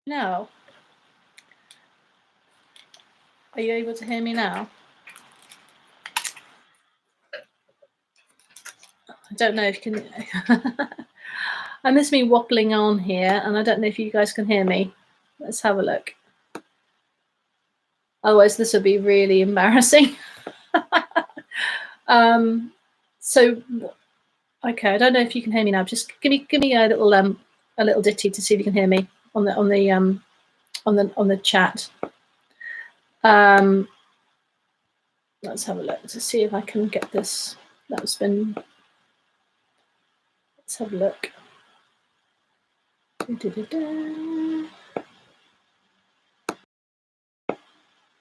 now? Are you able to hear me now? I don't know if you can. I miss me waffling on here, and I don't know if you guys can hear me. Let's have a look. Otherwise, this would be really embarrassing. So, okay, I don't know if you can hear me now. Just give me a little ditty to see if you can hear me on the chat. Let's have a look to see if I can get this. Let's have a look.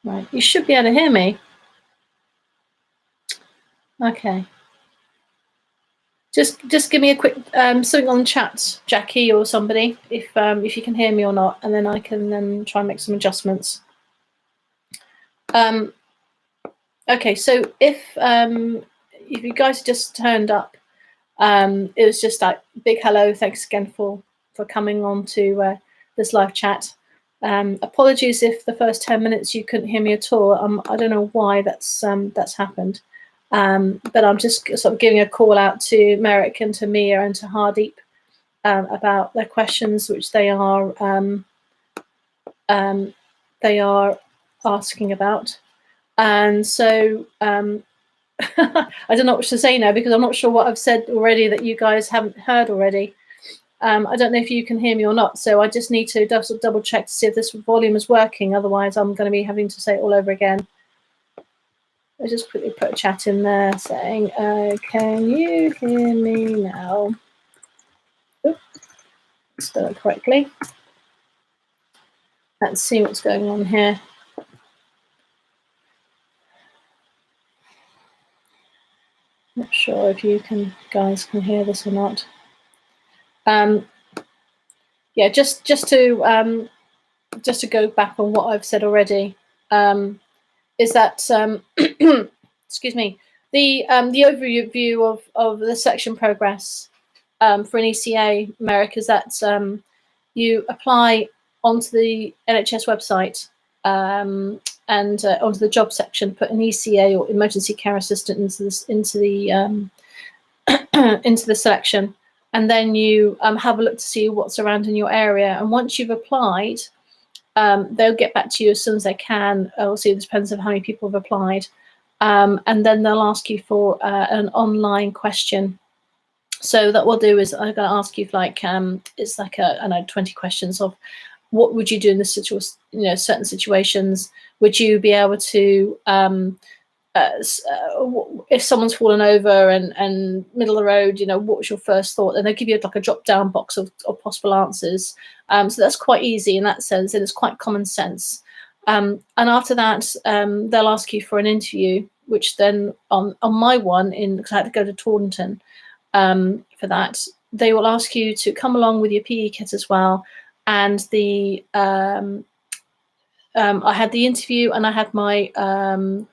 Right, you should be able to hear me. Okay. Just give me a quick something on the chat, Jackie or somebody, if you can hear me or not, and then I can then try and make some adjustments. Okay, so if you guys just turned up, it was just like big hello, thanks again for coming on to this live chat. Apologies if the first 10 minutes you couldn't hear me at all. I don't know why that's happened. But I'm just sort of giving a call out to Merrick and to Mia and to Hardeep about their questions, which they are asking about. And so I don't know what to say now, because I'm not sure what I've said already that you guys haven't heard already. I don't know if you can hear me or not, so I just need to double check to see if this volume is working. Otherwise, I'm going to be having to say it all over again. I'll just quickly put a chat in there saying, can you hear me now? Oops, spell it correctly. Let's see what's going on here. Not sure if you guys can hear this or not. Yeah, just to go back on what I've said already, is that excuse me, the overview of the section progress for an ECA, Merrick, is that you apply onto the NHS website and onto the job section, put an ECA or emergency care assistant into the selection, and then you have a look to see what's around in your area. And once you've applied, they'll get back to you as soon as they can. Obviously, it depends on how many people have applied. And then they'll ask you for an online question. So that we'll do is I'm going to ask you, like, it's like I know 20 questions of what would you do in this situation, certain situations. Would you be able to, if someone's fallen over and middle of the road, what was your first thought? And they'll give you like a drop down box of possible answers. So that's quite easy in that sense, and it's quite common sense. And after that, they'll ask you for an interview, which then on my one, because I had to go to Taunton for that, they will ask you to come along with your PE kit as well. And I had the interview, and I had my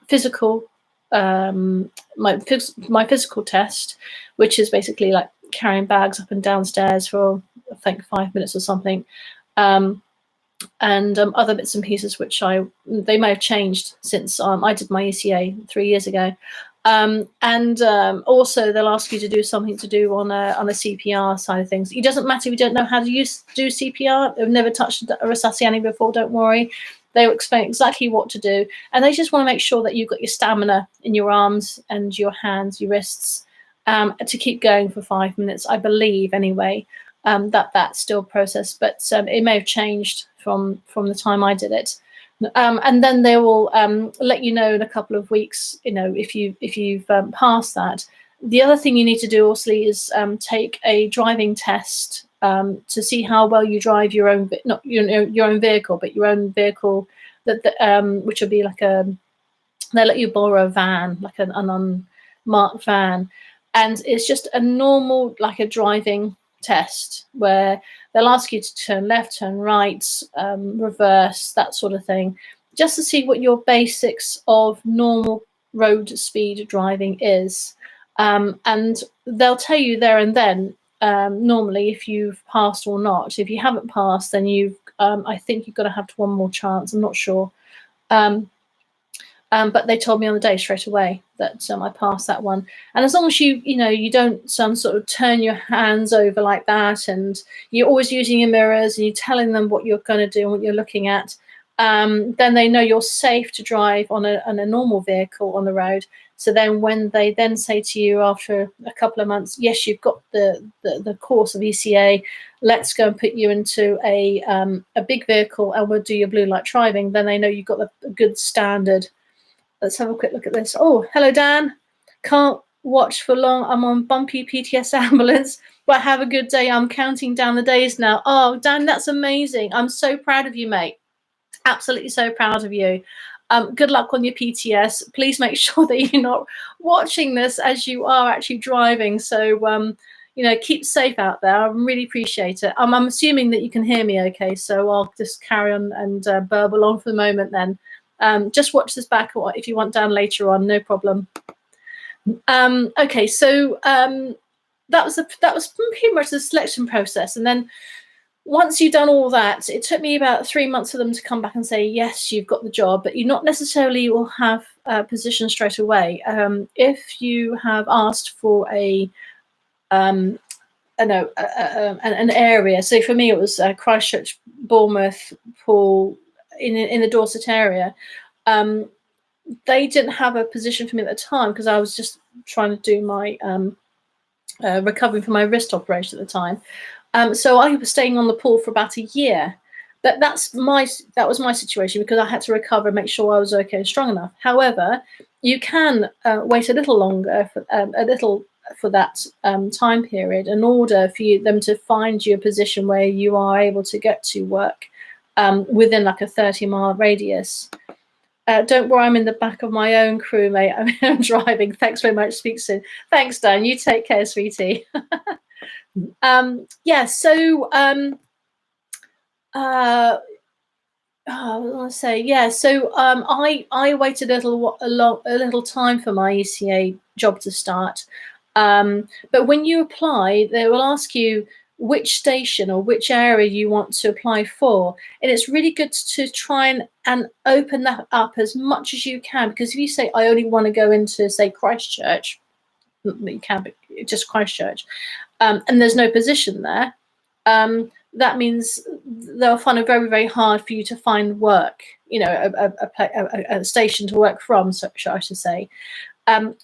physical my physical test, which is basically like carrying bags up and downstairs for I think 5 minutes or something. And other bits and pieces which they may have changed since I did my ECA 3 years ago. And also they'll ask you to do something to do on a CPR side of things. It doesn't matter if you don't know how to do CPR. They've never touched a resusciani before, don't worry. They will explain exactly what to do. And they just want to make sure that you've got your stamina in your arms and your hands, your wrists, to keep going for 5 minutes, I believe anyway. That's still processed, but it may have changed from the time I did it. And then they will let you know in a couple of weeks, if you've passed that. The other thing you need to do, also, is take a driving test to see how well you drive your own, not your own vehicle, but your own vehicle which will be like they'll let you borrow a van, like an unmarked van, and it's just a normal, like a driving test where they'll ask you to turn left, turn right, reverse, that sort of thing, just to see what your basics of normal road speed driving is. And they'll tell you there and then normally if you've passed or not. If you haven't passed, then I think you've got to have one more chance. I'm not sure. But they told me on the day straight away that I passed that one. And as long as you don't sort of turn your hands over like that, and you're always using your mirrors and you're telling them what you're going to do and what you're looking at, then they know you're safe to drive on a normal vehicle on the road. So then when they then say to you after a couple of months, yes, you've got the course of ECA, let's go and put you into a big vehicle and we'll do your blue light driving, then they know you've got a good standard. Let's have a quick look at this. Oh, hello, Dan. Can't watch for long. I'm on bumpy PTS ambulance, but have a good day. I'm counting down the days now. Oh, Dan, that's amazing. I'm so proud of you, mate. Absolutely so proud of you. Good luck on your PTS. Please make sure that you're not watching this as you are actually driving. So, keep safe out there. I really appreciate it. I'm assuming that you can hear me okay, so I'll just carry on and burble on for the moment then. Just watch this back if you want down later on, no problem. Okay, so that was pretty much the selection process. And then once you've done all that, it took me about 3 months for them to come back and say, yes, you've got the job, but you not necessarily will have a position straight away. If you have asked for an area, so for me it was Christchurch, Bournemouth, Poole, in the Dorset area. They didn't have a position for me at the time because I was just trying to do my recovering from my wrist operation at the time. So I was staying on the pool for about a year. But that was my situation because I had to recover and make sure I was okay and strong enough. However, you can wait a little longer for that time period in order for them to find you a position where you are able to get to work within like a 30-mile radius. Don't worry, I'm in the back of my own crew, mate. I'm driving. Thanks very much. Speak soon. Thanks, Dan. You take care, sweetie. Yeah. So, I want to say, yeah. So, I waited a little time for my ECA job to start. But when you apply, they will ask you which station or which area you want to apply for, and it's really good to try and open that up as much as you can, because if you say I only want to go into, say, Christchurch, you can be just Christchurch, and there's no position there, that means they'll find it very, very hard for you to find work, a station to work from, so I should say.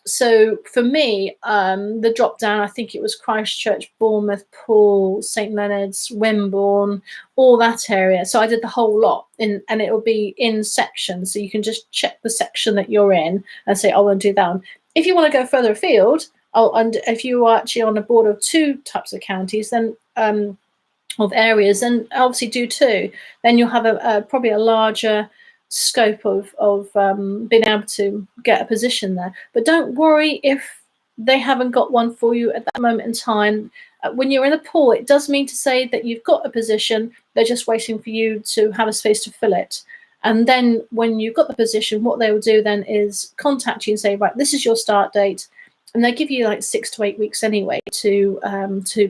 So for me, the drop down, I think it was Christchurch, Bournemouth, Poole, St Leonard's, Wimborne, all that area. So I did the whole lot, and it will be in sections. So you can just check the section that you're in and say, I want to do that one. If you want to go further afield, and if you are actually on a border of 2 types of counties, then of areas, then obviously do 2. Then you'll have probably a larger scope of being able to get a position there. But don't worry if they haven't got one for you at that moment in time. When you're in a pool, it does mean to say that you've got a position. They're just waiting for you to have a space to fill it. And then when you've got the position, what they will do then is contact you and say, right, this is your start date. And they give you like 6 to 8 weeks anyway to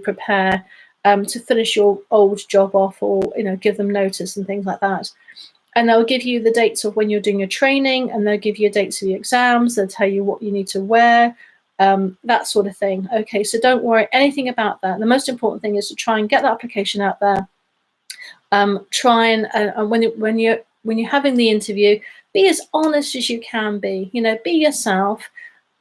prepare to finish your old job off, or give them notice and things like that. And they'll give you the dates of when you're doing your training, and they'll give you dates of your exams. They'll tell you what you need to wear, that sort of thing. Okay, so don't worry anything about that. The most important thing is to try and get the application out there. Try and when you're having the interview, be as honest as you can be. Be yourself.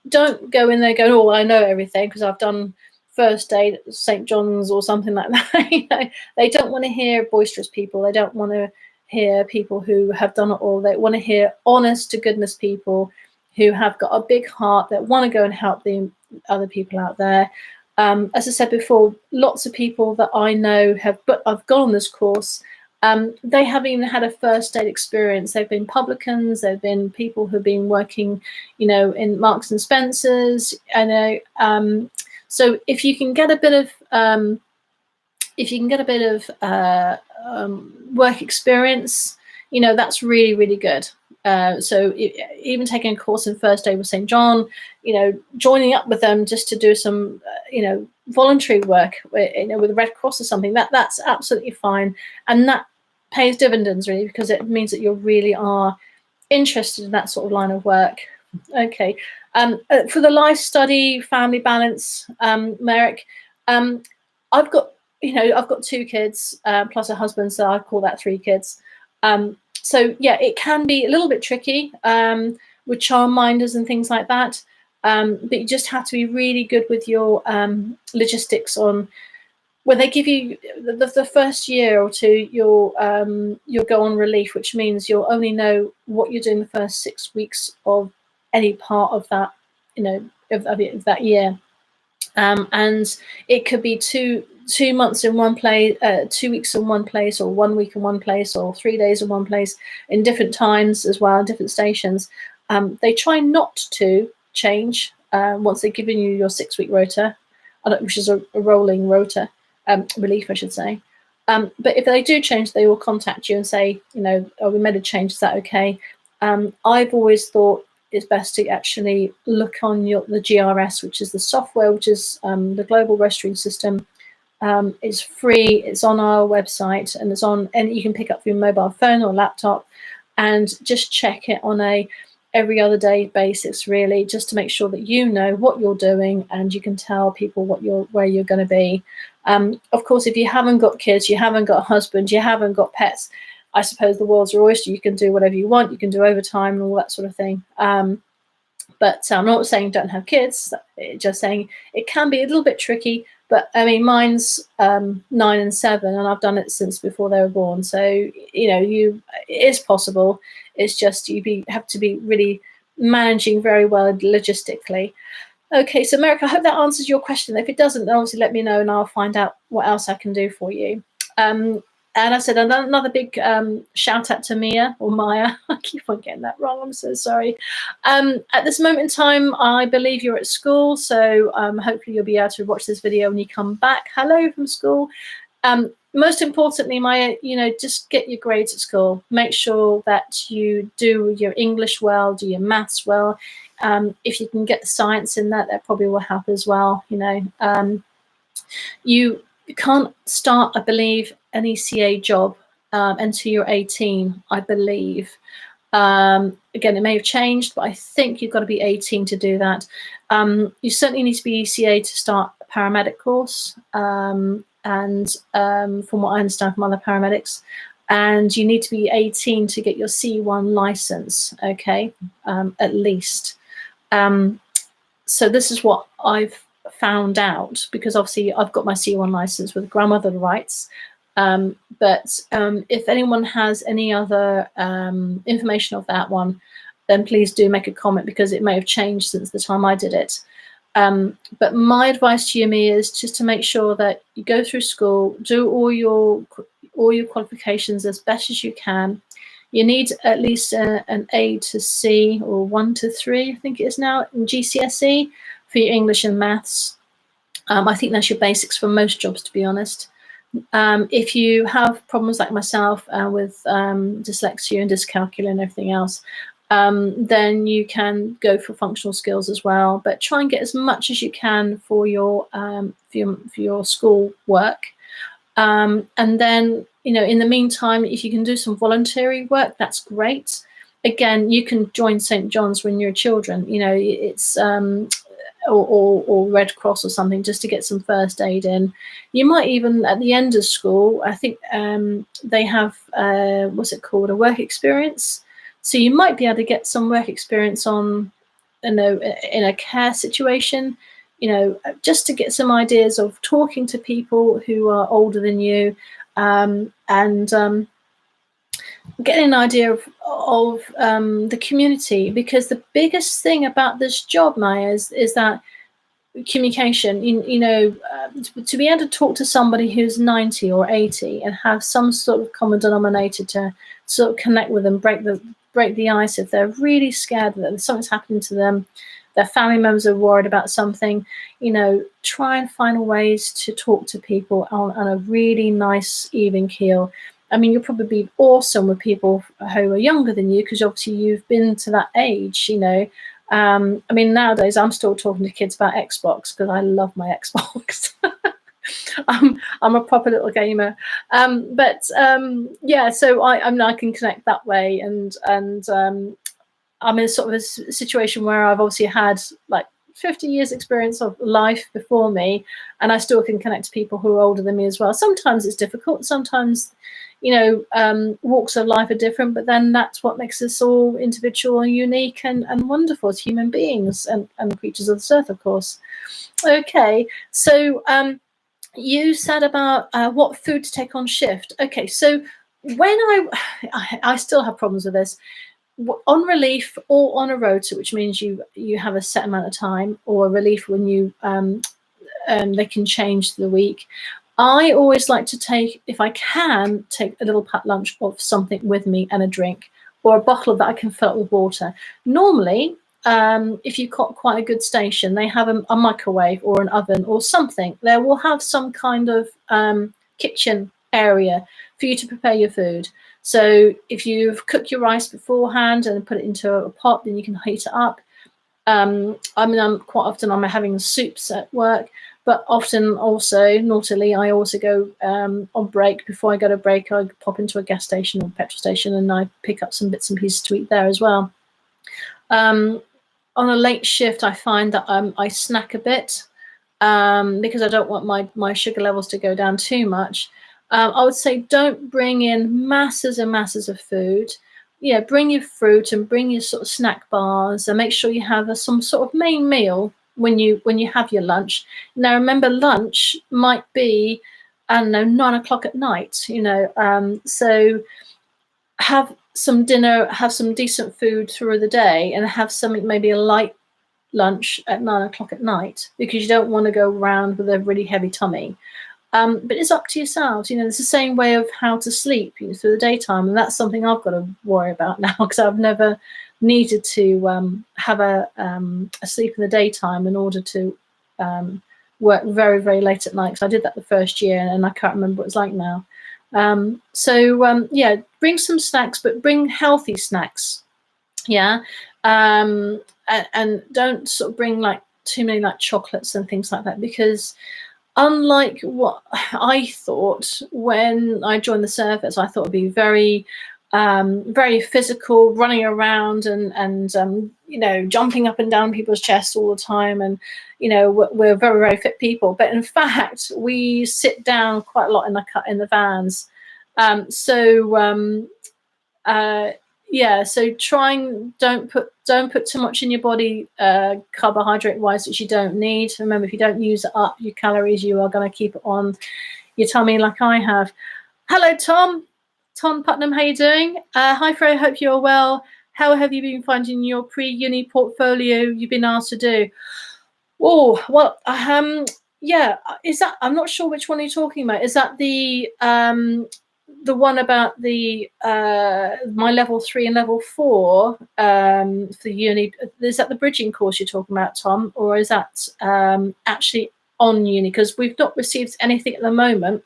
Don't go in there going, oh, I know everything because I've done first aid at St John's or something like that. They don't want to hear boisterous people. They don't want to hear people who have done it all. They want to hear honest to goodness people who have got a big heart, that want to go and help the other people out there. As I said before, lots of people that I know have gone on this course. They haven't even had a first aid experience. They've been publicans. They've been people who've been working, in Marks and Spencers. I know. So if you can get a bit of work experience, that's really, really good. So even taking a course in First Aid with St. John, joining up with them just to do some, voluntary work, with the Red Cross or something, that's absolutely fine. And that pays dividends, really, because it means that you really are interested in that sort of line of work. Okay. For the life study, family balance, Merrick, I've got 2 kids, plus a husband, so I call that 3 kids. So yeah, it can be a little bit tricky with childminders and things like that. But you just have to be really good with your logistics on when they give you the first year or 2, you'll go on relief, which means you'll only know what you're doing the first 6 weeks of any part of that, of that year. And it could be 2 months in one place, 2 weeks in one place, or 1 week in one place, or 3 days in one place, in different times as well, different stations. They try not to change once they've given you your 6-week rota, which is a rolling rota, relief, I should say. But if they do change, they will contact you and say, oh, we made a change, is that okay? I've always thought it's best to actually look on the GRS, which is the software, which is the global registering system. It's free, it's on our website, and you can pick up your mobile phone or laptop and just check it on a every other day basis, really, just to make sure that you know what you're doing and you can tell people where you're going to be. Of course, if you haven't got kids, you haven't got a husband, you haven't got pets, I suppose the world's your oyster. You can do whatever you want. You can do overtime and all that sort of thing. But I'm not saying don't have kids, just saying it can be a little bit tricky. But I mean, mine's 9 and 7, and I've done it since before they were born. So, it is possible. It's just have to be really managing very well logistically. Okay, so Merrick, I hope that answers your question. If it doesn't, then obviously let me know and I'll find out what else I can do for you. And I said another big shout out to Mia or Maya. I keep on getting that wrong. I'm so sorry. At this moment in time, I believe you're at school. So hopefully you'll be able to watch this video when you come back. Hello from school. Most importantly, Maya, just get your grades at school. Make sure that you do your English well, do your maths well. If you can get the science in that probably will help as well. You can't start, I believe, an ECA job until you're 18, I believe. Again, it may have changed, but I think you've got to be 18 to do that. You certainly need to be ECA to start a paramedic course, and from what I understand from other paramedics, and you need to be 18 to get your C1 license, okay, at least. So this is what I've found out, because obviously I've got my C1 license with grandmother rights. But if anyone has any other information of that one, then please do make a comment, because it may have changed since the time I did it. But my advice to you, Mia, is just to make sure that you go through school, do all your qualifications as best as you can. You need at least an A to C or 1 to 3, I think it is now, in GCSE for your English and maths. I think that's your basics for most jobs, to be honest. If you have problems like myself with dyslexia and dyscalculia and everything else, then you can go for functional skills as well. But try and get as much as you can for your school work. And then, in the meantime, if you can do some voluntary work, that's great. Again, you can join St. John's when you're children. It's or Red Cross or something, just to get some first aid in. You might even, at the end of school, I think they have what's it called, a work experience. So you might be able to get some work experience in a care situation, just to get some ideas of talking to people who are older than you, and getting an idea of the community. Because the biggest thing about this job, Maya, is that communication. To be able to talk to somebody who's 90 or 80 and have some sort of common denominator to sort of connect with them, break the ice if they're really scared that something's happening to them, their family members are worried about something. Try and find ways to talk to people on a really nice, even keel. I mean, you'll probably be awesome with people who are younger than you, because obviously you've been to that age, you know. I mean, nowadays I'm still talking to kids about Xbox because I love my Xbox. I'm a proper little gamer, yeah. So I mean, I can connect that way, and I'm in sort of a situation where I've obviously had like 50 years experience of life before me, and I still can connect to people who are older than me as well. Sometimes it's difficult. Sometimes, you know, walks of life are different, but then that's what makes us all individual and unique and wonderful as human beings and creatures of the earth, of course. Okay, so you said about what food to take on shift. Okay, so when I still have problems with this. On relief or on a rota, which means you have a set amount of time, or a relief when you they can change the week. I always like to take, if I can, take a little packed lunch of something with me and a drink, or a bottle that I can fill up with water. Normally, if you've got quite a good station, they have a microwave or an oven or something. They will have some kind of kitchen area for you to prepare your food. So if you've cooked your rice beforehand and put it into a pot, then you can heat it up. I mean, quite often I'm having soups at work, but often also, naughtily, I also go on break. Before I go to break, I pop into a gas station or petrol station and I pick up some bits and pieces to eat there as well. On a late shift, I find that I snack a bit because I don't want my sugar levels to go down too much. I would say don't bring in masses and masses of food. Yeah, bring your fruit and bring your sort of snack bars, and make sure you have some sort of main meal when you have your lunch. Now, remember, lunch might be, I don't know, 9 o'clock at night. You know, so have some dinner, have some decent food through the day, and have something, maybe a light lunch at 9 o'clock at night, because you don't want to go around with a really heavy tummy. But it's up to yourselves. You know, it's the same way of how to sleep, you know, through the daytime, and that's something I've got to worry about now, because I've never needed to have a sleep in the daytime in order to work very, very late at night. Because I did that the first year, and I can't remember what it's like now. Yeah, bring some snacks, but bring healthy snacks. Yeah, and don't sort of bring like too many like chocolates and things like that, because unlike what I thought when I joined the service, I thought it'd be very, very physical, running around and you know, jumping up and down people's chests all the time, and you know, we're very, very fit people. But in fact, we sit down quite a lot in the vans. Yeah, so don't put too much in your body carbohydrate wise, which you don't need. Remember, if you don't use it up, your calories, you are going to keep it on your tummy like I have. Hello, Tom Putnam, how you doing? Hi, Fred, hope you're well. How have you been finding your pre-uni portfolio you've been asked to do? Oh, well, yeah, is that, I'm not sure which one you're talking about. Is that the one about the my level 3 and level 4 for uni? Is that the bridging course you're talking about, Tom, or is that actually on uni? Because we've not received anything at the moment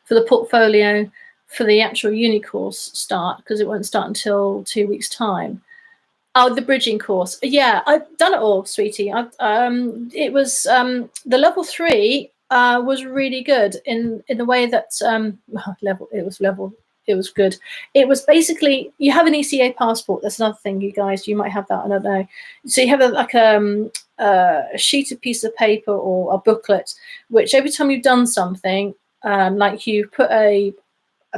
for the portfolio for the actual uni course start, because it won't start until 2 weeks' time. Oh, the bridging course. Yeah, I've done it all, sweetie. It was the level 3 was really good in the way that it was good. It was basically, you have an ECA passport. That's another thing, you guys. You might have that. I don't know. So you have a sheeted piece of paper or a booklet, which every time you've done something, like you put a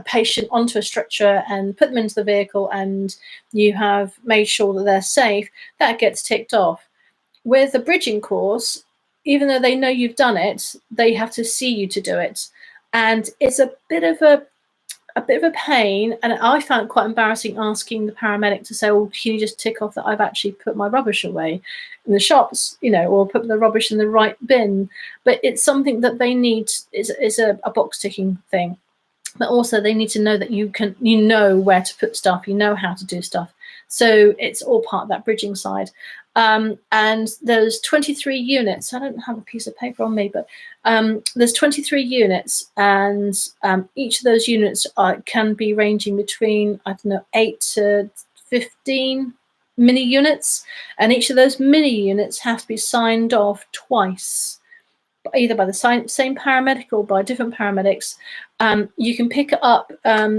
patient onto a stretcher and put them into the vehicle, and you have made sure that they're safe, that gets ticked off. With the bridging course, even though they know you've done it, they have to see you to do it, and it's a bit of a pain. And I found it quite embarrassing asking the paramedic to say, "Oh, can you just tick off that I've actually put my rubbish away in the shops, you know, or put the rubbish in the right bin?" But it's something that they need. Is a box ticking thing. But also they need to know that you know where to put stuff, you know how to do stuff. So it's all part of that bridging side. And there's 23 units. I don't have a piece of paper on me, but there's 23 units, and each of those units can be ranging between, I don't know, 8 to 15 mini units, and each of those mini units has to be signed off twice, either by the same paramedic or by different paramedics. You can pick it up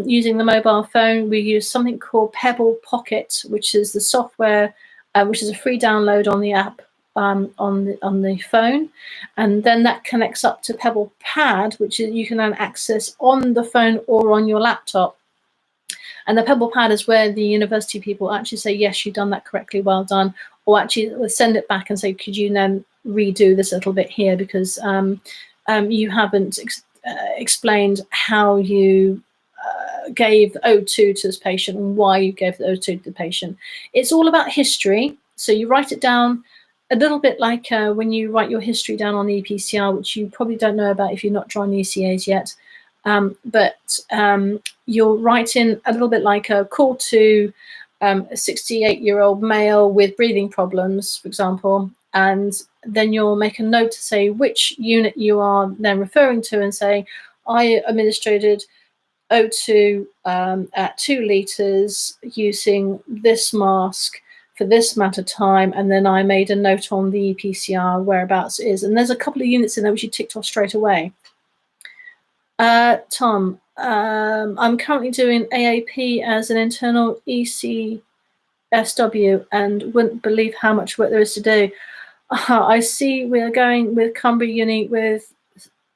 using the mobile phone. We use something called Pebble Pocket, which is the software, which is a free download on the app on the phone, and then that connects up to Pebble Pad, which is, you can then access on the phone or on your laptop. And the Pebble Pad is where the university people actually say, yes, you've done that correctly, well done, or actually send it back and say, could you then redo this a little bit here, because you haven't explained how you gave O2 to this patient and why you gave the O2 to the patient. It's all about history. So you write it down a little bit like when you write your history down on the EPCR, which you probably don't know about if you're not joined ECAs yet. But you'll write in a little bit like a call to a 68-year-old male with breathing problems, for example, and then you'll make a note to say which unit you are then referring to and say, I administered O2 at 2 litres using this mask for this amount of time, and then I made a note on the EPCR whereabouts it is. And there's a couple of units in there which you ticked off straight away. Tom, I'm currently doing AAP as an internal ECSW and wouldn't believe how much work there is to do. I see we're going with Cumbria Uni with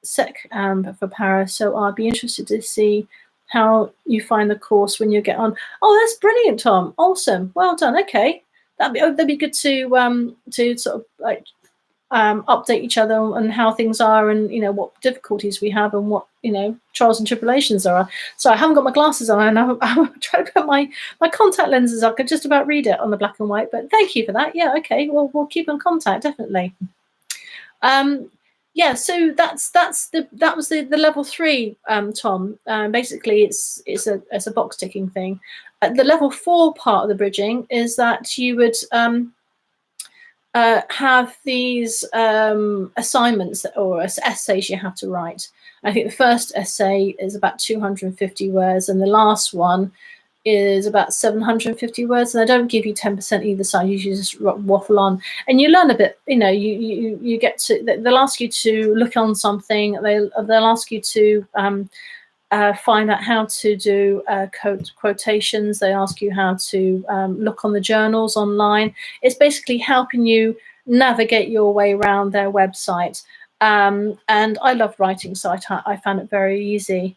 Sec for Para, so I'd be interested to see how you find the course when you get on. Oh, that's brilliant, Tom. Awesome. Well done. Okay. That'd be good to sort of like update each other on how things are, and what difficulties we have, and what trials and tribulations there are. So I haven't got my glasses on, and I'm trying to put my contact lenses up. I could just about read it on the black and white, but thank you for that. Yeah, okay, well, we'll keep in contact, definitely. Yeah, so that was the level 3, Tom. Basically it's a box ticking thing. The level 4 part of the bridging is that you would have these assignments or essays you have to write. I think the first essay is about 250 words, and the last one is about 750 words, and they don't give you 10% either side. You just waffle on, and you learn a bit. You get to. They'll ask you to look on something. They'll ask you to find out how to do quotations. They ask you how to look on the journals online. It's basically helping you navigate your way around their website. And I love writing, so I found it very easy.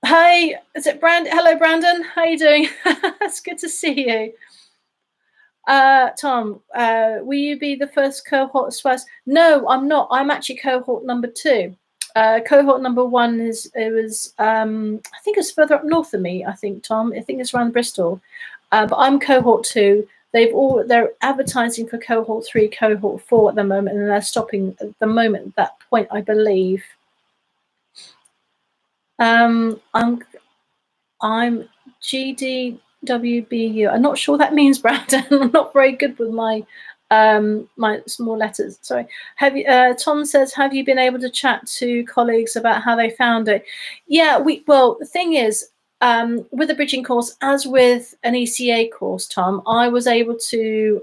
Hi, is it Brandon? Hello, Brandon. How are you doing? It's good to see you. Tom, will you be the first cohort SWAS? No, I'm not. I'm actually cohort number 2. Cohort number 1 was I think it's further up north of me. I think, Tom. I think it's around Bristol. But I'm cohort 2. They're advertising for cohort 3, cohort 4 at the moment, and they're stopping at the moment at that point, I believe. I'm GDWBU. I'm not sure what that means, Brandon. I'm not very good with my my small letters. Sorry. Tom says, have you been able to chat to colleagues about how they found it? Yeah, well, the thing is, with the bridging course, as with an ECA course, Tom, I was able to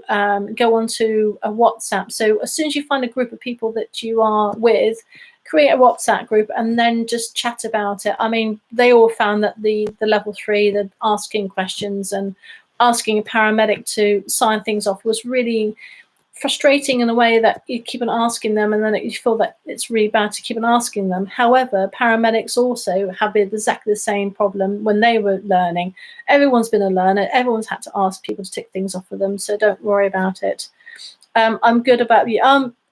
go onto a WhatsApp. So as soon as you find a group of people that you are with, create a WhatsApp group and then just chat about it. I mean, they all found that the level 3, the asking questions and asking a paramedic to sign things off was really frustrating in a way that you keep on asking them, and then you feel that it's really bad to keep on asking them. However, paramedics also have exactly the same problem when they were learning. Everyone's been a learner. Everyone's had to ask people to tick things off for them, so don't worry about it. I'm good about you.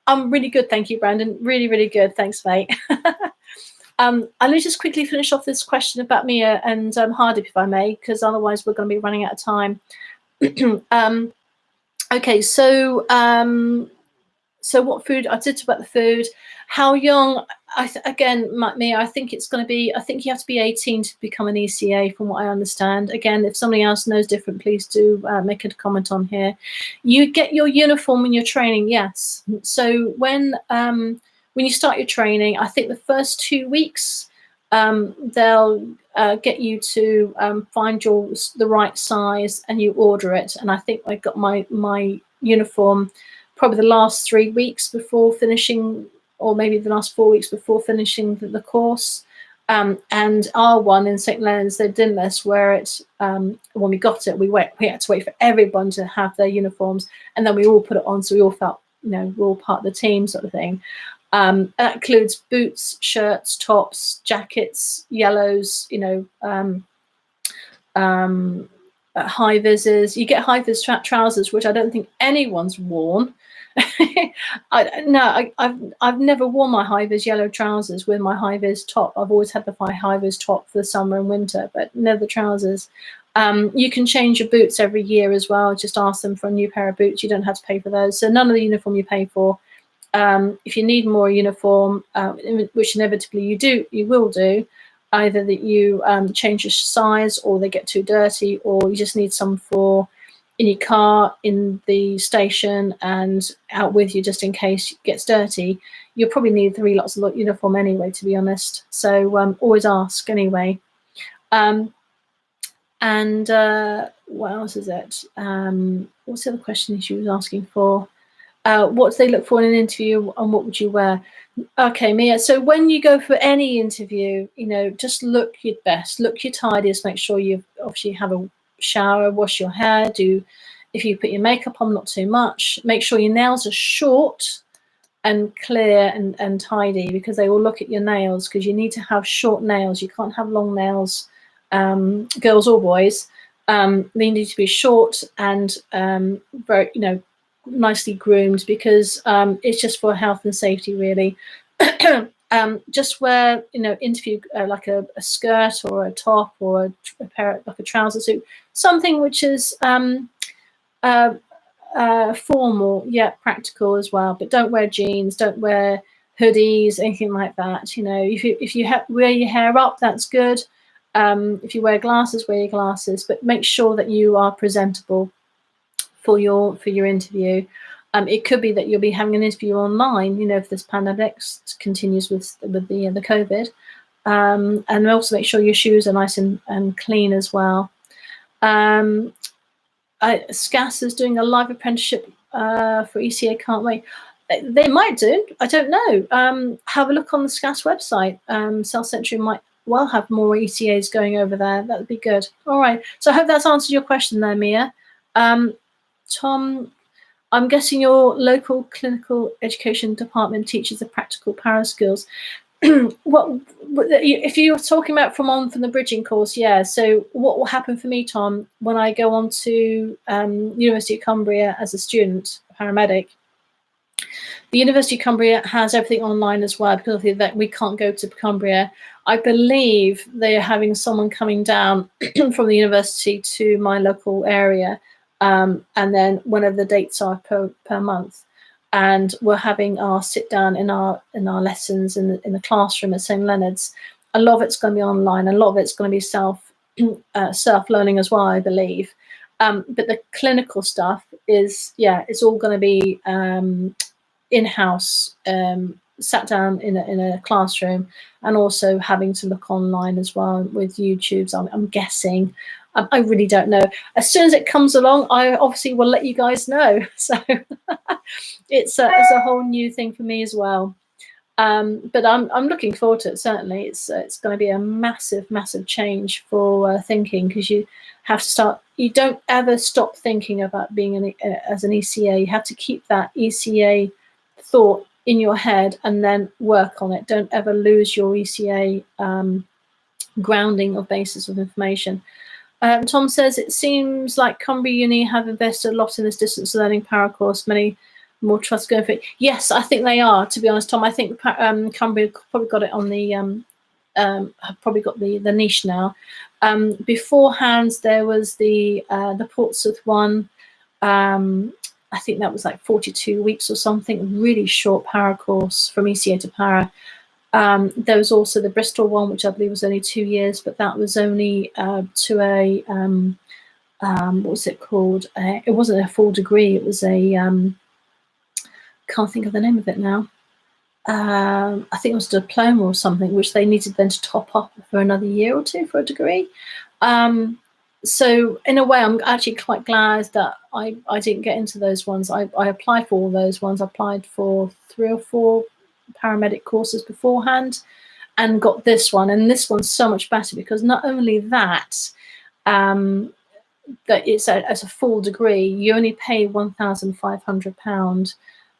I'm really good, thank you, Brandon. Really, really good. Thanks, mate. Let me just quickly finish off this question about Mia and Hardip, if I may, because otherwise we're going to be running out of time. Okay, so So what food? I did talk about the food. How young? Again, me, I think it's going to be. I think you have to be 18 to become an ECA, from what I understand. Again, if somebody else knows different, please do make a comment on here. You get your uniform when you're training, yes. So when you start your training, I think the first 2 weeks, they'll get you to find the right size, and you order it. And I think I got my uniform probably the last 3 weeks before finishing, or maybe the last 4 weeks before finishing the course. And our one in St. Leonard's, they did this where when we got it, we had to wait for everyone to have their uniforms, and then we all put it on, so we all felt, we're all part of the team, sort of thing. That includes boots, shirts, tops, jackets, yellows, high vises. You get high vis trousers, which I don't think anyone's worn. I've never worn my high vis yellow trousers with my high vis top. I've always had the high vis top for the summer and winter, but never the trousers. You can change your boots every year as well. Just ask them for a new pair of boots. You don't have to pay for those. So none of the uniform you pay for. If you need more uniform, which inevitably you will do, either that you change your size, or they get too dirty, or you just need some for in your car, in the station, and out with you just in case it gets dirty. You'll probably need 3 lots of uniform anyway, to be honest. So always ask anyway. And what else is it? What's the other question she was asking for? What do they look for in an interview, and what would you wear? Okay, Mia. So when you go for any interview, just look your best, look your tidiest. Make sure you obviously have a shower, wash your hair. If you put your makeup on, not too much. Make sure your nails are short and clear and tidy, because they will look at your nails, because you need to have short nails. You can't have long nails, girls or boys. They need to be short and very, nicely groomed, because it's just for health and safety, really. Just wear, interview like a skirt or a top, or a pair, like a trouser suit, something which is formal yet practical as well. But don't wear jeans, don't wear hoodies, anything like that. If you wear your hair up, that's good. If you wear glasses, wear your glasses, but make sure that you are presentable for your interview. It could be that you'll be having an interview online, if this pandemic continues with the COVID, and also make sure your shoes are nice and clean as well. SCAS is doing a live apprenticeship for ECA. Can't wait. They might do. I don't know. Have a look on the SCAS website. South Century might well have more ECAs going over there. That would be good. All right. So I hope that's answered your question there, Mia. Tom, I'm guessing your local clinical education department teaches the practical para skills. If you're talking about from the bridging course, yeah. So what will happen for me, Tom, when I go on to University of Cumbria as a student, paramedic? The University of Cumbria has everything online as well, because of that we can't go to Cumbria. I believe they are having someone coming down from the university to my local area. And then whenever the dates are per month, and we're having our sit down in our lessons in the classroom at St. Leonard's. A lot of it's going to be online, a lot of it's going to be self learning as well, I believe. But the clinical stuff is, it's all going to be in-house, sat down in a classroom, and also having to look online as well with YouTubes. I'm guessing. I really don't know. As soon as it comes along, I obviously will let you guys know. So it's a whole new thing for me as well. But I'm looking forward to it. Certainly, it's going to be a massive change for thinking, because you have to start. You don't ever stop thinking about being as an ECA. You have to keep that ECA thought in your head and then work on it. Don't ever lose your ECA grounding or basis of information. Tom says, it seems like Cumbria Uni have invested a lot in this distance learning para course. Many more trusts going for it. Yes, I think they are, to be honest, Tom. I think Cumbria probably got it on the have probably got the niche now. Beforehand, there was the Portsmouth one. I think that was like 42 weeks or something, really short para course from ECA to para. There was also the Bristol one, which I believe was only 2 years, but that was only to a, what was it called? It wasn't a full degree, it was a, can't think of the name of it now. I think it was a diploma or something, which they needed then to top up for another year or two for a degree. So in a way, I'm actually quite glad that I didn't get into those ones. I applied for all those ones. I applied for 3 or 4 paramedic courses beforehand and got this one. And this one's so much better because not only that, that it's as a full degree, you only pay £1,500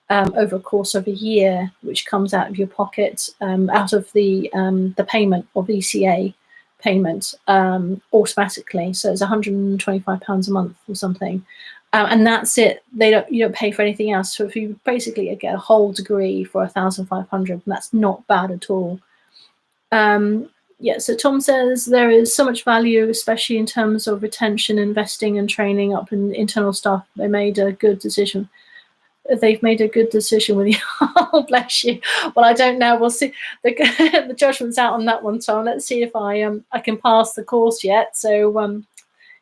over a course of a year, which comes out of your pocket, out of the payment of ECA payment automatically. So it's £125 a month or something, and that's it. You don't pay for anything else. So if you basically get a whole degree for £1,500, that's not bad at all. Yeah, so Tom says there is so much value, especially in terms of retention, investing and training up in internal staff. They made a good decision. They've made a good decision with you. Oh, bless you. Well, I don't know. We'll see. The judgment's out on that one, Tom. Let's see if I can pass the course yet. So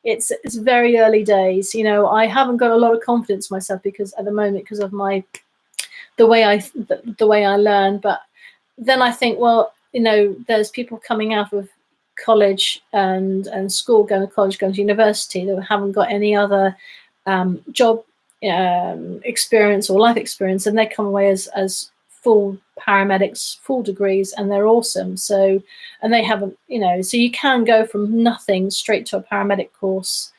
it's very early days. You know, I haven't got a lot of confidence in myself because at the moment, because of the way I learn. But then I think, well, you know, there's people coming out of college and school, going to college, going to university that haven't got any other job experience or life experience, and they come away as full paramedics, full degrees, and they're awesome. So, and they haven't, you know, so you can go from nothing straight to a paramedic course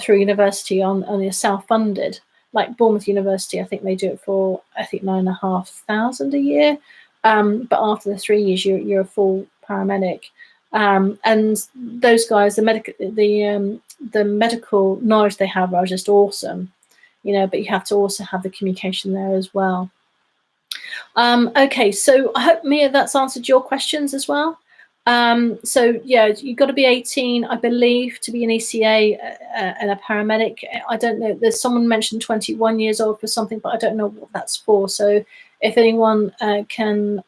through university on your self-funded, like Bournemouth University. I think they do it for £9,500 a year, but after the 3 years you're a full paramedic. And those guys, the medical knowledge they have are just awesome. You know, but you have to also have the communication there as well. Okay, so I hope, Mia, that's answered your questions as well. So yeah, you've got to be 18, I believe, to be an ECA and a paramedic. I don't know. There's someone mentioned 21 years old for something, but I don't know what that's for. So if anyone can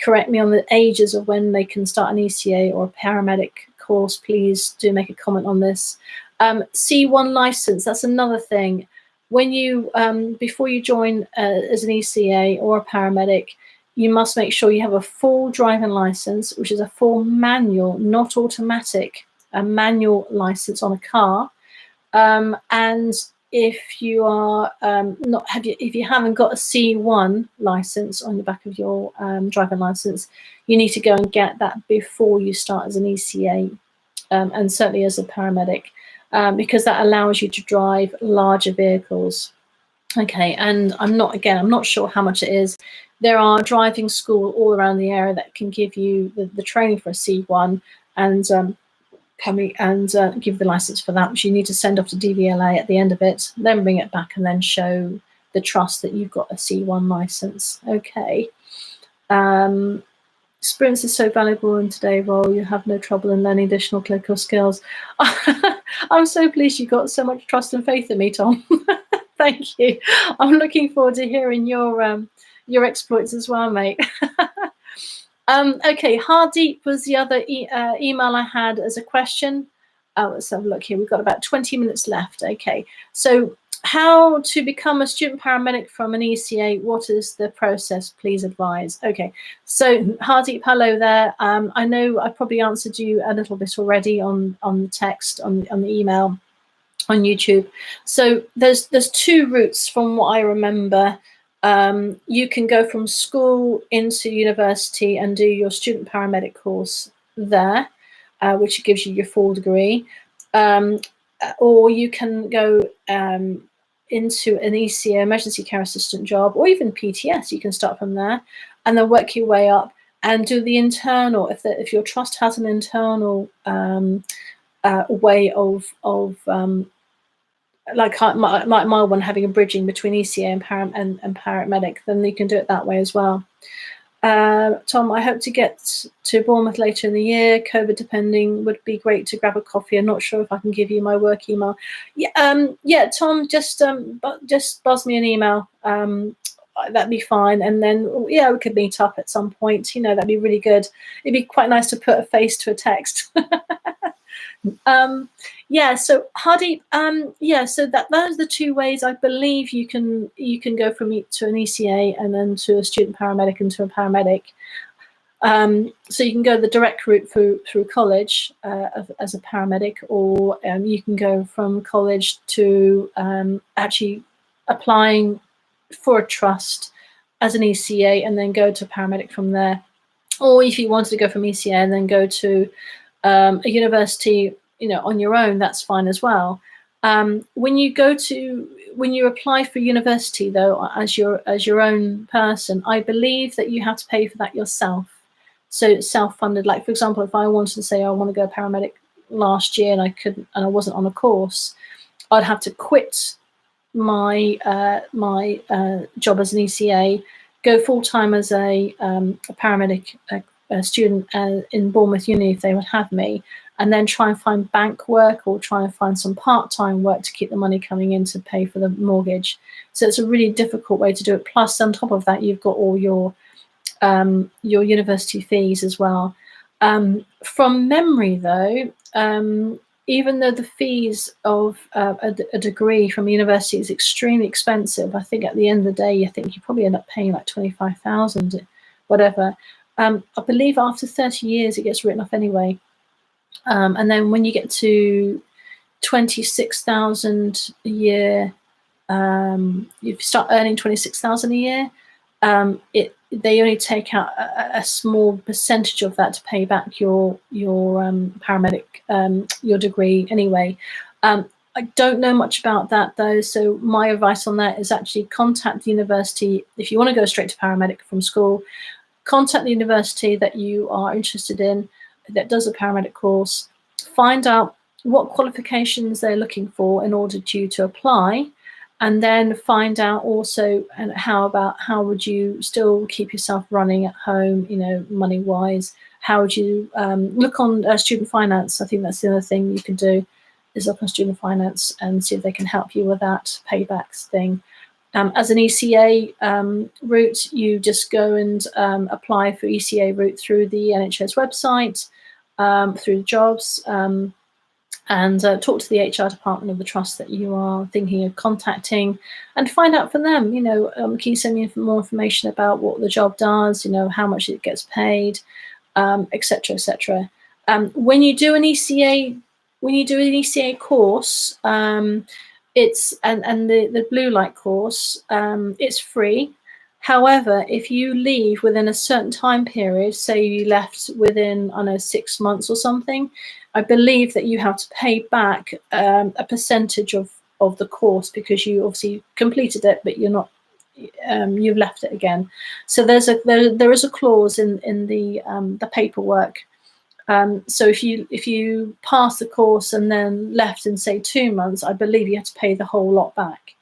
correct me on the ages of when they can start an ECA or a paramedic course, please do make a comment on this. C1 license, that's another thing. When you before you join as an ECA or a paramedic, you must make sure you have a full driving license, which is a full manual, not automatic, a manual license on a car. And if you are if you haven't got a C1 license on the back of your driving license, you need to go and get that before you start as an ECA, and certainly as a paramedic. Because that allows you to drive larger vehicles. Okay, and I'm not sure how much it is. There are driving schools all around the area that can give you the training for a C1 and give the license for that, which you need to send off to DVLA at the end of it, then bring it back and then show the trust that you've got a C1 license. Okay. Experience is so valuable in today's role. You have no trouble in learning additional clinical skills. I'm so pleased you got so much trust and faith in me, Tom. Thank you. I'm looking forward to hearing your exploits as well, mate. Okay, Hardeep was the other email I had as a question. Let's have a look here. We've got about 20 minutes left. Okay, so how to become a student paramedic from an ECA? What is the process? Please advise. Okay, so Hardeep, hello there. I know I probably answered you a little bit already on the text, on the email, on YouTube. So there's 2 routes from what I remember. You can go from school into university and do your student paramedic course there, which gives you your full degree. Or you can go into an ECA, emergency care assistant job, or even PTS. You can start from there and then work your way up and do the internal. If your trust has an internal way of like my one having a bridging between ECA and paramedic, then you can do it that way as well. Tom, I hope to get to Bournemouth later in the year. COVID depending, would be great to grab a coffee. I'm not sure if I can give you my work email. Yeah, Tom, just buzz me an email. That'd be fine. And then yeah, we could meet up at some point. You know, that'd be really good. It'd be quite nice to put a face to a text. Yeah, so Hardy, yeah, so those are the two ways I believe you can go from to an ECA and then to a student paramedic and to a paramedic. So you can go the direct route through college as a paramedic, or you can go from college to actually applying for a trust as an ECA and then go to paramedic from there. Or if you wanted to go from ECA and then go to a university, you know, on your own, that's fine as well. When you apply for university though, as your own person, I believe that you have to pay for that yourself. So it's self-funded. Like for example, if I wanted to say I want to go paramedic last year and I couldn't, and I wasn't on a course, I'd have to quit my job as an ECA, go full-time as a paramedic student in Bournemouth Uni if they would have me, and then try and find bank work or try and find some part-time work to keep the money coming in to pay for the mortgage. So it's a really difficult way to do it. Plus, on top of that, you've got all your university fees as well. From memory, though, even though the fees of a degree from university is extremely expensive, I think at the end of the day, I think you probably end up paying like 25,000, whatever. I believe after 30 years, it gets written off anyway. And then when you get to 26,000 a year, you start earning 26,000 a year, they only take out a small percentage of that to pay back your paramedic, your degree anyway. I don't know much about that though, so my advice on that is actually contact the university. If you want to go straight to paramedic from school, contact the university that you are interested in that does a paramedic course, find out what qualifications they're looking for in order to apply, and then find out also and how would you still keep yourself running at home, you know, money wise. How would you look on student finance? I think that's the other thing you can do, is look on student finance and see if they can help you with that paybacks thing. As an ECA route, you just go and apply for ECA route through the NHS website, through jobs, and talk to the HR department of the trust that you are thinking of contacting, and find out from them, you know, can you send me more information about what the job does, you know, how much it gets paid, etc., etc. When you do an ECA course, it's and the blue light course, it's free. However, if you leave within a certain time period, say you left within, I don't know, 6 months or something, I believe that you have to pay back a percentage of the course, because you obviously completed it, but you're not, you've left it again. So there is a clause in the paperwork. So if you pass the course and then left in say 2 months, I believe you have to pay the whole lot back,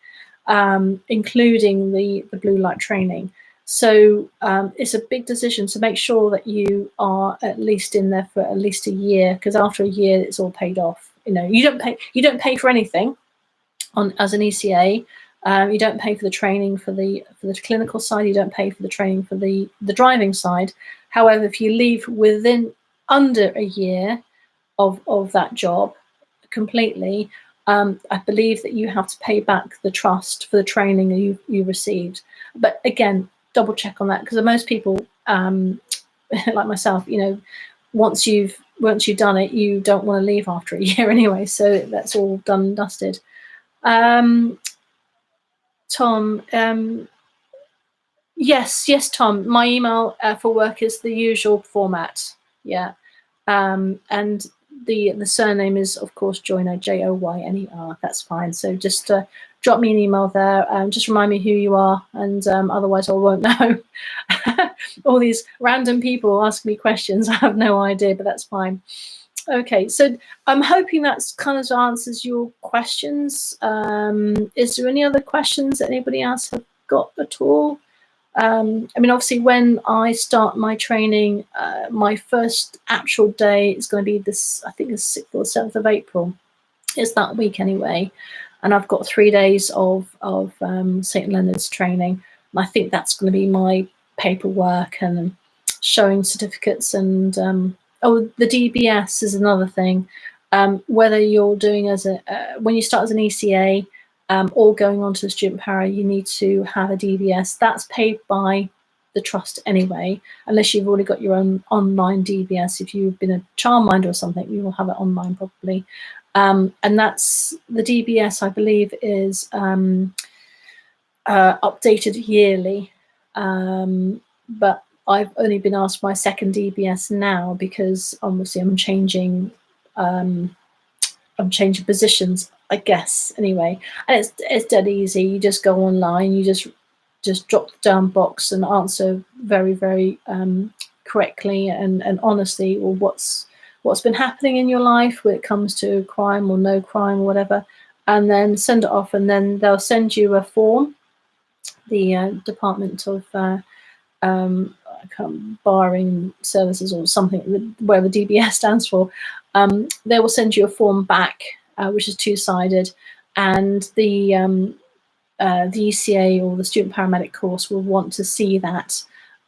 including the blue light training. So it's a big decision. So make sure that you are at least in there for at least a year, because after a year it's all paid off. You know, you don't pay for anything as an ECA. You don't pay for the training for the clinical side. You don't pay for the training for the driving side. However, if you leave within under a year of that job completely, I believe that you have to pay back the trust for the training you received. But again, double check on that, because most people, like myself, you know, once you've done it, you don't want to leave after a year anyway. So that's all done and dusted. Tom, yes, Tom. My email for work is the usual format. Yeah, and the surname is of course Joyner, Joyner. That's fine. So just drop me an email there. Just remind me who you are, and otherwise I won't know. All these random people asking me questions, I have no idea, but that's fine. Okay, so I'm hoping that's kind of answers your questions. Is there any other questions that anybody else have got at all? I mean, obviously, when I start my training, my first actual day is going to be this, I think, the 6th or 7th of April. It's that week anyway. And I've got 3 days of St. Leonard's training. And I think that's going to be my paperwork and showing certificates. And oh, the DBS is another thing. Whether you're doing as a when you start as an ECA or going on to a student para, you need to have a DBS. That's paid by the trust anyway, unless you've already got your own online DBS. If you've been a childminder or something, you will have it online probably. And that's the DBS, I believe, is updated yearly. But I've only been asked my second DBS now because obviously I'm changing positions, I guess, anyway. And it's dead easy. You just go online, you just drop the down box and answer very, very correctly and honestly, or what's been happening in your life when it comes to crime or no crime or whatever, and then send it off, and then they'll send you a form. The Department of Barring Services or something, whatever DBS stands for, they will send you a form back, which is two-sided, and the ECA or the student paramedic course will want to see that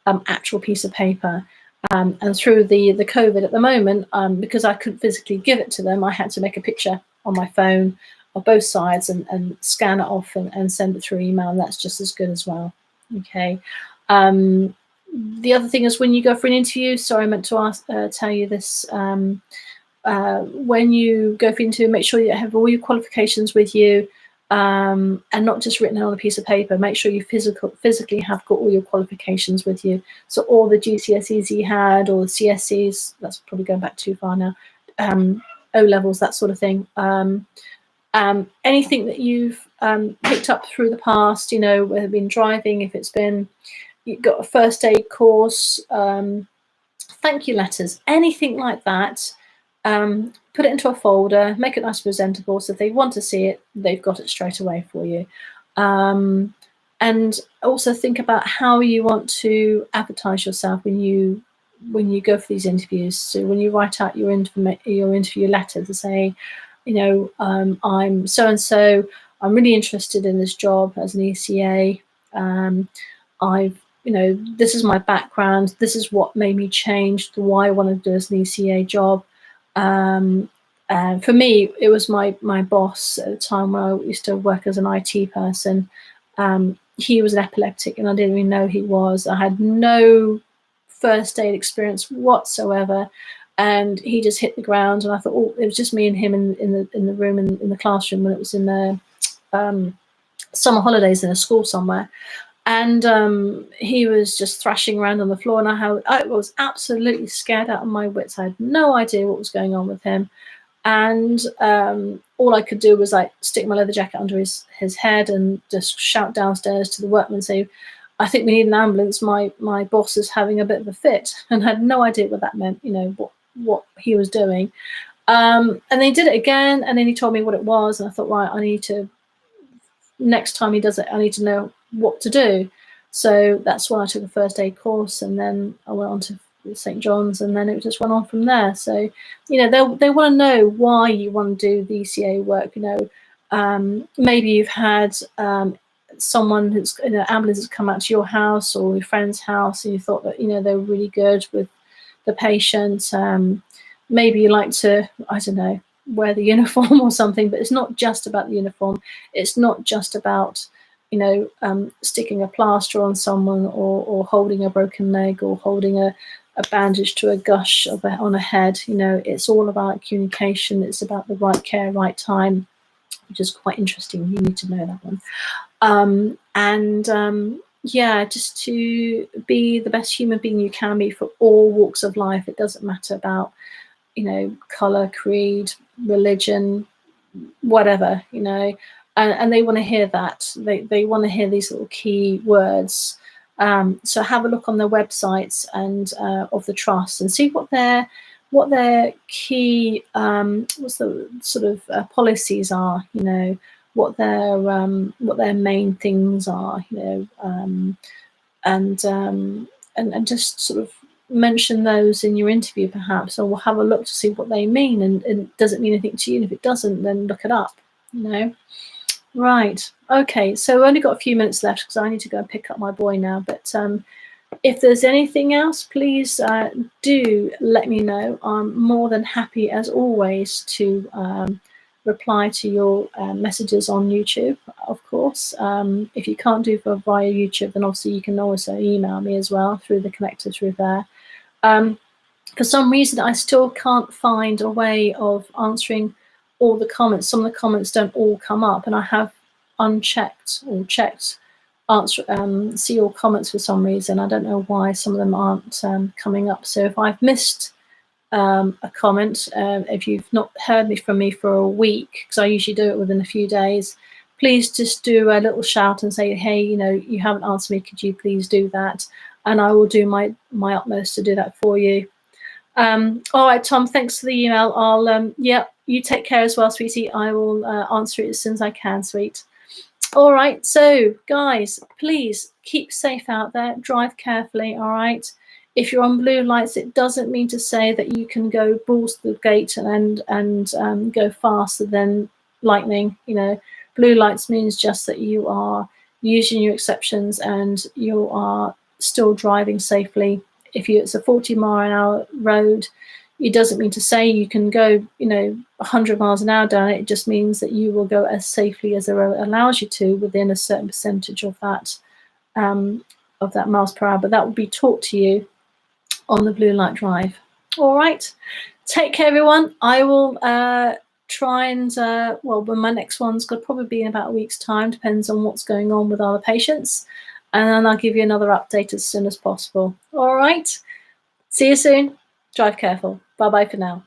actual piece of paper. And through the COVID at the moment, because I couldn't physically give it to them, I had to make a picture on my phone of both sides and scan it off and send it through email, and that's just as good as well. Okay. The other thing is when you go for an interview, sorry, I meant to tell you this, when you go for an interview, make sure you have all your qualifications with you, and not just written on a piece of paper. Make sure you physically have got all your qualifications with you. So all the GCSEs you had, or the CSEs, that's probably going back too far now, O levels, that sort of thing. Anything that you've picked up through the past, you know, whether it's been driving, if it's been, you've got a first aid course, thank you letters, anything like that. Put it into a folder, make it nice and presentable, so if they want to see it, they've got it straight away for you. And also think about how you want to advertise yourself when you go for these interviews. So when you write out your interview letter to say, you know, I'm so-and-so, I'm really interested in this job as an ECA. You know, this is my background, this is what made me change, why I want to do as an ECA job. For me, it was my boss at the time when I used to work as an IT person. He was an epileptic and I didn't even know he was. I had no first aid experience whatsoever. And he just hit the ground, and I thought, oh, it was just me and him in the room in the classroom when it was in the summer holidays in a school somewhere. And he was just thrashing around on the floor, and I was absolutely scared out of my wits. I had no idea what was going on with him. And all I could do was like stick my leather jacket under his head and just shout downstairs to the workmen, say, I think we need an ambulance. My boss is having a bit of a fit, and I had no idea what that meant, you know, what he was doing. And they did it again, and then he told me what it was, and I thought, right, I need to, next time he does it, I need to know what to do. So that's when I took a first aid course, and then I went on to St. John's, and then it just went on from there. So, you know, they want to know why you want to do the ECA work. You know, maybe you've had someone who's, you know, ambulance has come out to your house or your friend's house, and you thought that, you know, they were really good with the patient. Maybe you like to, I don't know, wear the uniform or something, but it's not just about the uniform. It's not just about, you know, sticking a plaster on someone or holding a broken leg or holding a bandage to a gush on a head. You know, it's all about communication. It's about the right care, right time, which is quite interesting. You need to know that one. Yeah, just to be the best human being you can be for all walks of life. It doesn't matter about, you know, color, creed, religion, whatever, you know. And they want to hear that. They want to hear these little key words. So have a look on their websites and of the trust and see what their key what's the sort of policies are. You know, what their main things are. You know, and just sort of mention those in your interview perhaps, or we'll have a look to see what they mean, and does it mean anything to you, and if it doesn't, then look it up, you know. Right, okay, so we've only got a few minutes left because I need to go and pick up my boy now, but if there's anything else, please do let me know. I'm more than happy as always to reply to your messages on YouTube, of course. If you can't do it via YouTube, then obviously you can also email me as well through the connector through there. For some reason, I still can't find a way of answering all the comments. Some of the comments don't all come up, and I have unchecked or checked answer see all comments for some reason. I don't know why some of them aren't coming up. So if I've missed a comment, if you've not heard from me for a week, because I usually do it within a few days, please just do a little shout and say, hey, you know, you haven't answered me, could you please do that? And I will do my utmost to do that for you. All right, Tom, thanks for the email. I'll yeah, you take care as well, sweetie. I will answer it as soon as I can, sweet. All right, so guys, please keep safe out there, drive carefully. All right, if you're on blue lights, it doesn't mean to say that you can go balls to the gate and go faster than lightning. You know, blue lights means just that you are using your exceptions and you are still driving safely. If it's a 40-mile-an-hour road, it doesn't mean to say you can go, you know, 100 miles an hour down it. It just means that you will go as safely as the road allows you to within a certain percentage of that miles per hour. But that will be taught to you on the blue light drive. All right, take care, everyone. I will try and well, when my next one's going to probably be in about a week's time, depends on what's going on with other patients, and then I'll give you another update as soon as possible. All right, see you soon. Drive careful. Bye bye for now.